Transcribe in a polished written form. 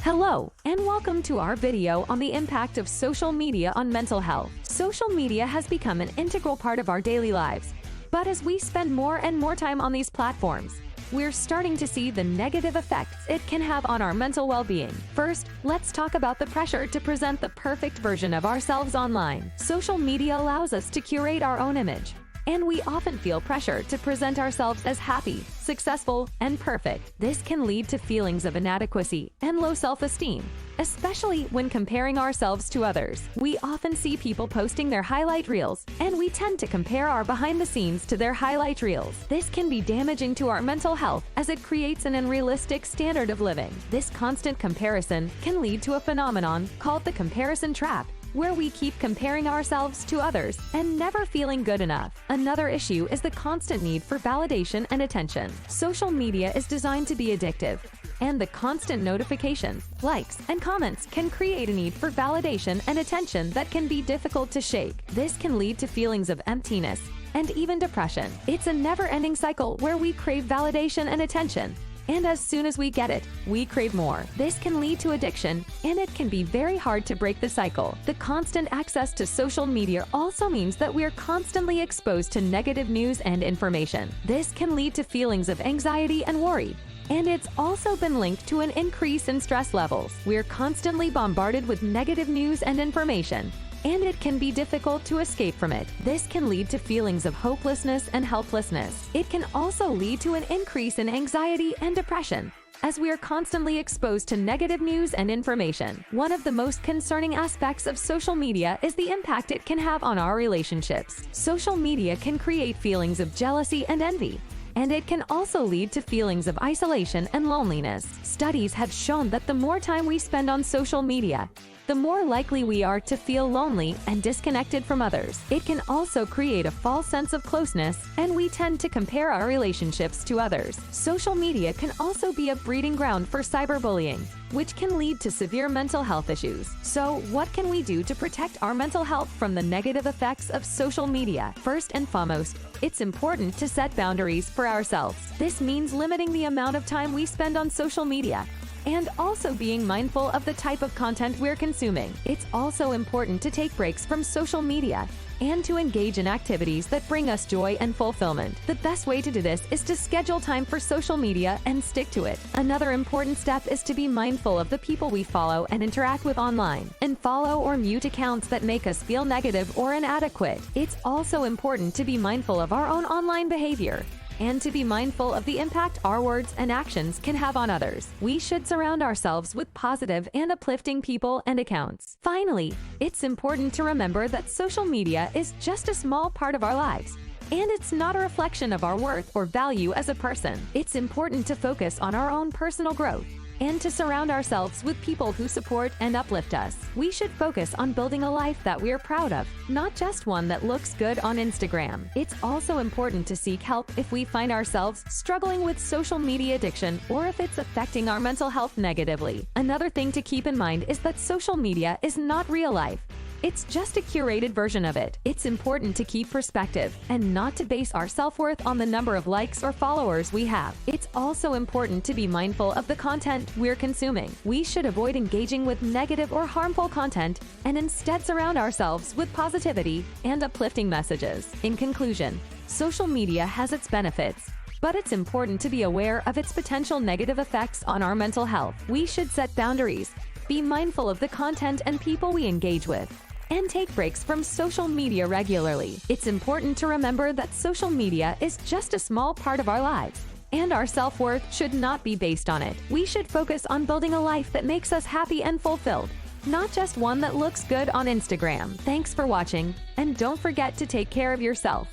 Hello, and welcome to our video on the impact of social media on mental health. Social media has become an integral part of our daily lives, but as we spend more and more time on these platforms, we're starting to see the negative effects it can have on our mental well-being. First, let's talk about the pressure to present the perfect version of ourselves online. Social media allows us to curate our own image, and we often feel pressure to present ourselves as happy, successful, and perfect. This can lead to feelings of inadequacy and low self-esteem, especially when comparing ourselves to others. We often see people posting their highlight reels, and we tend to compare our behind the scenes to their highlight reels. This can be damaging to our mental health as it creates an unrealistic standard of living. This constant comparison can lead to a phenomenon called the comparison trap, where we keep comparing ourselves to others and never feeling good enough. Another issue is the constant need for validation and attention. Social media is designed to be addictive, and the constant notifications, likes, and comments can create a need for validation and attention that can be difficult to shake. This can lead to feelings of emptiness and even depression. It's a never-ending cycle where we crave validation and attention, and as soon as we get it, we crave more. This can lead to addiction, and it can be very hard to break the cycle. The constant access to social media also means that we're constantly exposed to negative news and information. This can lead to feelings of anxiety and worry, and it's also been linked to an increase in stress levels. We're constantly bombarded with negative news and information, and it can be difficult to escape from it. This can lead to feelings of hopelessness and helplessness. It can also lead to an increase in anxiety and depression, as we are constantly exposed to negative news and information. One of the most concerning aspects of social media is the impact it can have on our relationships. Social media can create feelings of jealousy and envy, and it can also lead to feelings of isolation and loneliness. Studies have shown that the more time we spend on social media, the more likely we are to feel lonely and disconnected from others. It can also create a false sense of closeness, and we tend to compare our relationships to others. Social media can also be a breeding ground for cyberbullying, which can lead to severe mental health issues. So, what can we do to protect our mental health from the negative effects of social media? First and foremost, it's important to set boundaries for ourselves. This means limiting the amount of time we spend on social media, and also being mindful of the type of content we're consuming. It's also important to take breaks from social media and to engage in activities that bring us joy and fulfillment. The best way to do this is to schedule time for social media and stick to it. Another important step is to be mindful of the people we follow and interact with online, and follow or mute accounts that make us feel negative or inadequate. It's also important to be mindful of our own online behavior and to be mindful of the impact our words and actions can have on others. We should surround ourselves with positive and uplifting people and accounts. Finally, it's important to remember that social media is just a small part of our lives, and it's not a reflection of our worth or value as a person. It's important to focus on our own personal growth and to surround ourselves with people who support and uplift us. We should focus on building a life that we are proud of, not just one that looks good on Instagram. It's also important to seek help if we find ourselves struggling with social media addiction or if it's affecting our mental health negatively. Another thing to keep in mind is that social media is not real life. It's just a curated version of it. It's important to keep perspective and not to base our self-worth on the number of likes or followers we have. It's also important to be mindful of the content we're consuming. We should avoid engaging with negative or harmful content and instead surround ourselves with positivity and uplifting messages. In conclusion, social media has its benefits, but it's important to be aware of its potential negative effects on our mental health. We should set boundaries, be mindful of the content and people we engage with, and take breaks from social media regularly. It's important to remember that social media is just a small part of our lives, and our self-worth should not be based on it. We should focus on building a life that makes us happy and fulfilled, not just one that looks good on Instagram. Thanks for watching, and don't forget to take care of yourself.